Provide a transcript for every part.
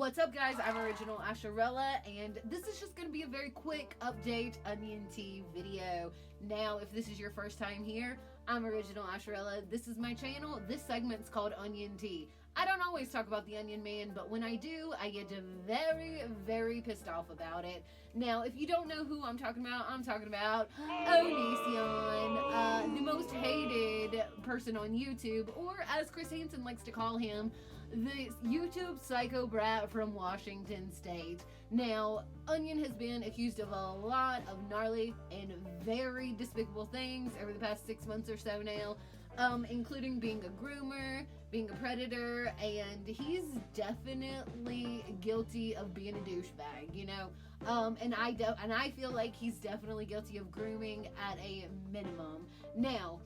What's up, guys? I'm Original Asherella, and this is just going to be a very quick update Onion Tea video. Now, if this is your first time here, I'm Original Asherella. This is my channel. This segment's called Onion Tea. I don't always talk about the Onion Man, but when I do, I get very, very pissed off about it. Now, if you don't know who I'm talking about Onision, the most hated person on YouTube, or as Chris Hansen likes to call him, the YouTube psycho brat from Washington State. Now, Onion has been accused of a lot of gnarly and very despicable things over the past 6 months or so now, including being a groomer, being a predator, and he's definitely guilty of being a douchebag, you know. And I feel like he's definitely guilty of grooming at a minimum. Now,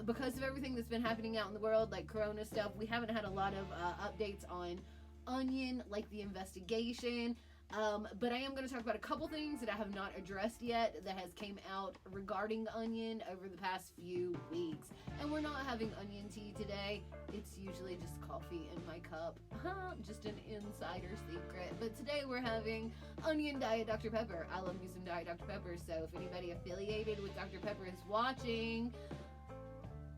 because of everything that's been happening out in the world, like Corona stuff, we haven't had a lot of updates on Onion, like the investigation. But I am going to talk about a couple things that I have not addressed yet that has came out regarding Onion over the past few weeks. And we're not having Onion Tea today. It's usually just coffee in my cup. Just an insider secret. But today we're having Onion Diet Dr. Pepper. I love me some Diet Dr. Pepper, so if anybody affiliated with Dr. Pepper is watching,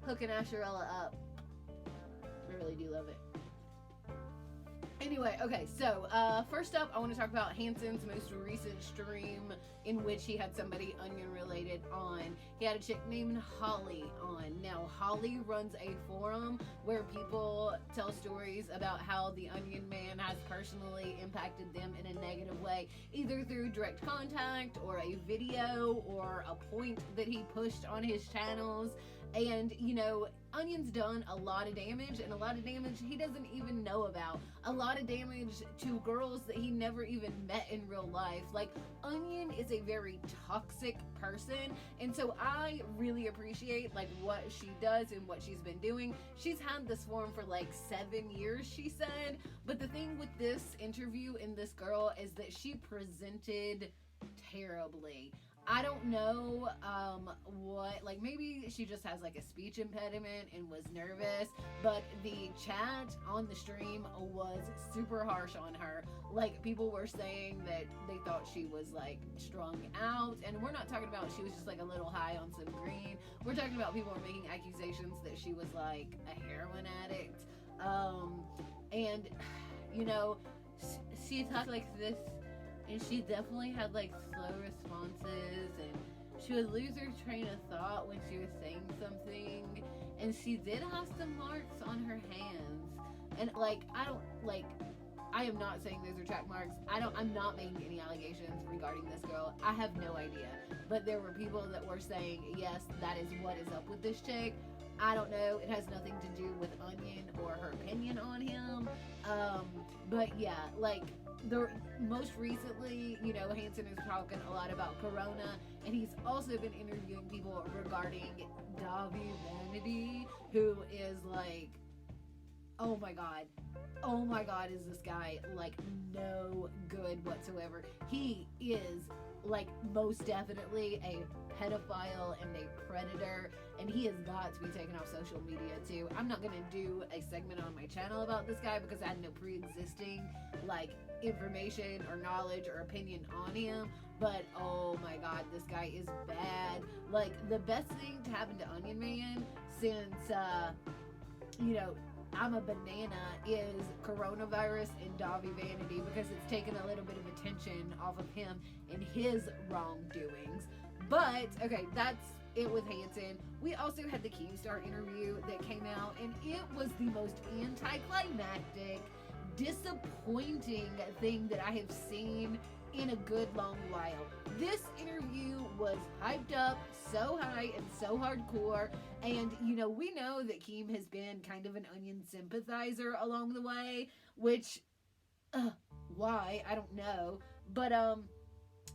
hook an Asherella up. I really do love it. Anyway, okay, so first up, I want to talk about Hansen's most recent stream in which he had somebody Onion related on. He had a chick named Holly on. Now, Holly runs a forum where people tell stories about how the Onion Man has personally impacted them in a negative way, either through direct contact or a video or a point that he pushed on his channels. And, you know, Onion's done a lot of damage, and a lot of damage he doesn't even know about. A lot of damage to girls that he never even met in real life. Like, Onion is a very toxic person, and so I really appreciate, like, what she does and what she's been doing. She's had this forum for, like, 7 years, she said, but the thing with this interview and this girl is that she presented terribly. I don't know what, like, maybe she just has like a speech impediment and was nervous, but the chat on the stream was super harsh on her. Like, people were saying that they thought she was like strung out, and we're not talking about she was just like a little high on some green. We're talking about people were making accusations that she was like a heroin addict, and you know, she talked like this. And she definitely had like slow responses, and she would lose her train of thought when she was saying something. And she did have some marks on her hands. And like, I am not saying those are track marks. I'm not making any allegations regarding this girl. I have no idea. But there were people that were saying, yes, that is what is up with this chick. I don't know. It has nothing to do with Onion or her opinion on him. But yeah, like, most recently, you know, Hansen is talking a lot about Corona, and he's also been interviewing people regarding Davi Vanity, who is like, oh my god, is this guy like no good whatsoever. He is like most definitely a pedophile and a predator, and he has got to be taken off social media too. I'm not gonna do a segment on my channel about this guy because I had no pre-existing like information or knowledge or opinion on him, but oh my god, this guy is bad. Like, the best thing to happen to Onion Man since you know, I'm a banana is coronavirus and Davi Vanity, because it's taken a little bit of attention off of him and his wrongdoings. But okay, that's it with Hansen. We also had the Keemstar interview that came out, and it was the most anticlimactic, disappointing thing that I have seen in a good long while. This interview was hyped up so high and so hardcore, and you know, we know that Keem has been kind of an Onion sympathizer along the way, which why, I don't know, but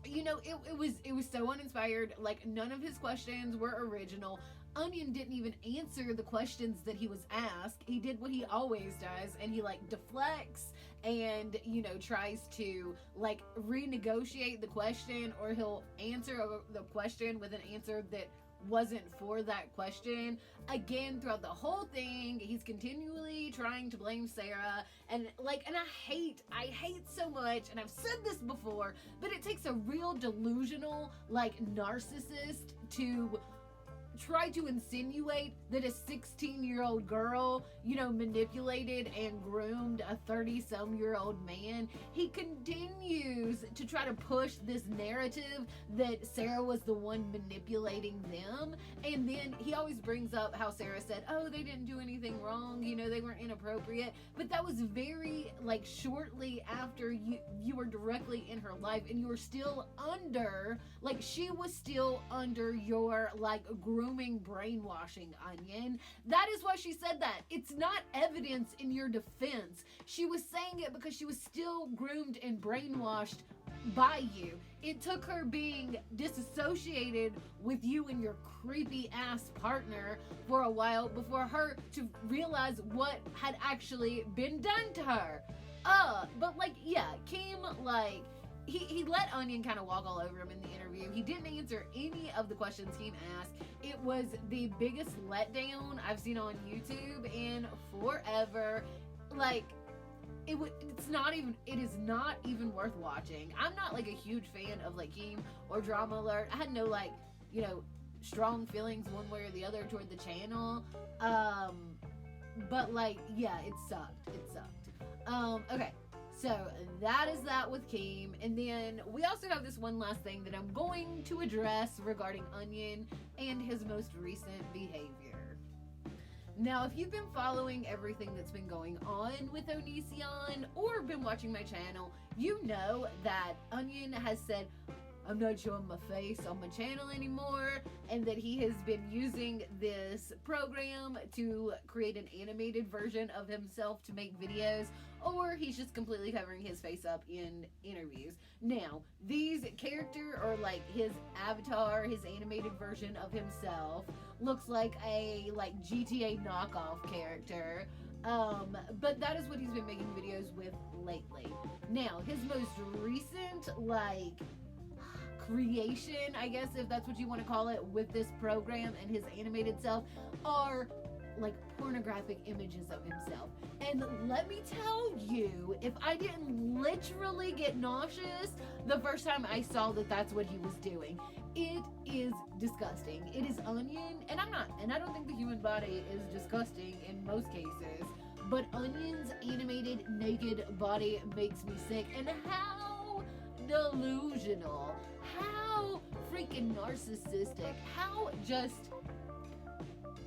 you know, it was so uninspired. Like, none of his questions were original. Onion didn't even answer the questions that he was asked. He did what he always does, and he like deflects and, you know, tries to like renegotiate the question, or he'll answer the question with an answer that wasn't for that question. Again, throughout the whole thing, he's continually trying to blame Sarah, and I hate so much, and I've said this before, but it takes a real delusional, narcissist to try to insinuate that a 16-year-old girl, manipulated and groomed a 30-some-year-old man. He continues to try to push this narrative that Sarah was the one manipulating them. And then he always brings up how Sarah said, oh, they didn't do anything wrong, they weren't inappropriate. But that was very, shortly after you were directly in her life, and you were still under, she was still under your, grooming, brainwashing, Onion. That is why she said that. It's not evidence in your defense. She was saying it because she was still groomed and brainwashed by you. It took her being disassociated with you and your creepy ass partner for a while before her to realize what had actually been done to her. But Keem, he let Onion kind of walk all over him in the interview. He didn't answer any of the questions Keem asked. It was the biggest letdown I've seen on YouTube in forever. It is not even worth watching. I'm not a huge fan of Keem or Drama Alert. I had no strong feelings one way or the other toward the channel. But it sucked. Okay. So that is that with Keem. And then we also have this one last thing that I'm going to address regarding Onion and his most recent behavior. Now, if you've been following everything that's been going on with Onision or been watching my channel, you know that Onion has said, I'm not showing my face on my channel anymore, and that he has been using this program to create an animated version of himself to make videos, or he's just completely covering his face up in interviews. Now, these character, or his avatar, his animated version of himself, looks like a GTA knockoff character. But that is what he's been making videos with lately. Now, his most recent creation, I guess, if that's what you want to call it, with this program and his animated self, are pornographic images of himself. And let me tell you, if I didn't literally get nauseous the first time I saw that that's what he was doing. It is disgusting. It is Onion, and I don't think the human body is disgusting in most cases, but Onion's animated naked body makes me sick. And how delusional, how freaking narcissistic, how just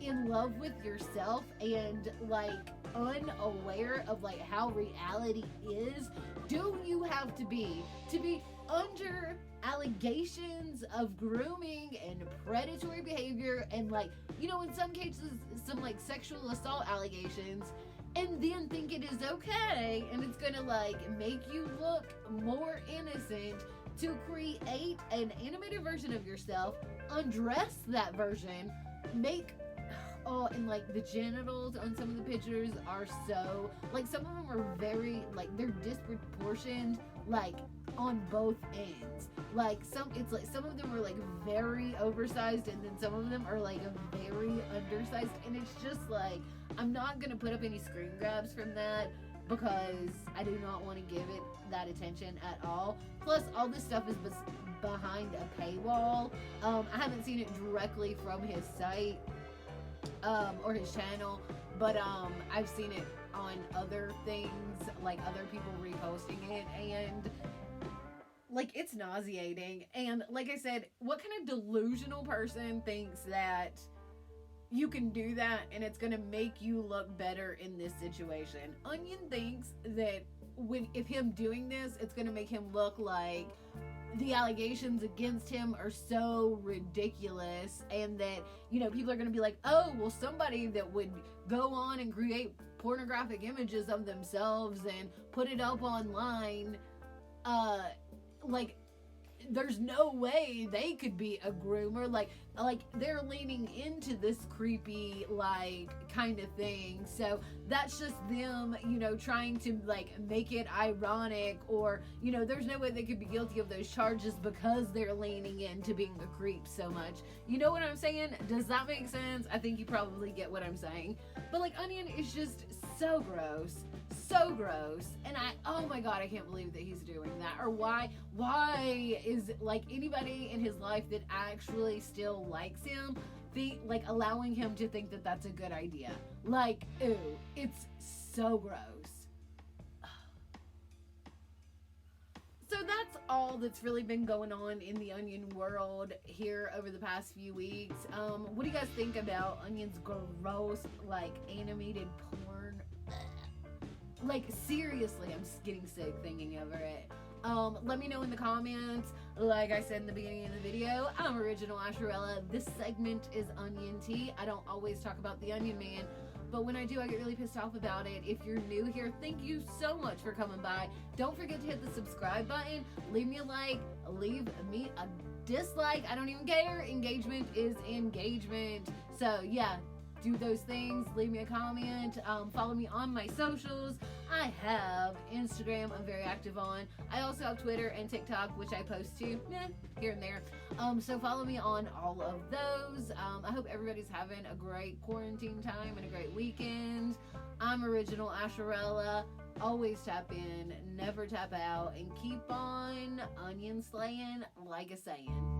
in love with yourself and unaware of how reality is do you have to be under allegations of grooming and predatory behavior and in some cases some sexual assault allegations, and then think it is okay and it's gonna make you look more innocent to create an animated version of yourself, undress that version, make and the genitals on some of the pictures are so some of them are very they're disproportioned on both ends. Some of them are very oversized, and then some of them are very undersized, and it's just I'm not gonna put up any screen grabs from that because I do not want to give it that attention at all. Plus, all this stuff is behind a paywall. I haven't seen it directly from his site or his channel, but I've seen it on other things, other people reposting it, and it's nauseating. And like I said, what kind of delusional person thinks that you can do that and it's gonna make you look better in this situation? Onion thinks that if him doing this, it's gonna make him look like the allegations against him are so ridiculous, and that people are going to be like, oh, well, somebody that would go on and create pornographic images of themselves and put it up online there's no way they could be a groomer. Like they're leaning into this creepy like kind of thing. So that's just them, you know, trying to like make it ironic, or you know, there's no way they could be guilty of those charges because they're leaning into being a creep so much. You know what I'm saying? Does that make sense? I think you probably get what I'm saying. But like Onion is just so gross. So gross. And oh my god, I can't believe that he's doing that. Or why is like anybody in his life that actually still likes him like allowing him to think that that's a good idea? Like, ew, it's so gross. So that's all that's really been going on in the Onion world here over the past few weeks. What do you guys think about Onion's gross, like, animated porn? Like, seriously, I'm getting sick thinking over it. Let me know in the comments. Like I said in the beginning of the video, I'm Original Asherella. This segment is Onion Tea. I don't always talk about the Onion Man, but when I do, I get really pissed off about it. If you're new here, thank you so much for coming by. Don't forget to hit the subscribe button. Leave me a like. Leave me a dislike. I don't even care. Engagement is engagement. So, yeah. Do those things. Leave me a comment. Follow me on my socials. I have Instagram, I'm very active on. I also have Twitter and TikTok, which I post to here and there. So follow me on all of those. I hope everybody's having a great quarantine time and a great weekend. I'm Original Asherella. Always tap in, never tap out, and keep on onion slaying like a Saiyan.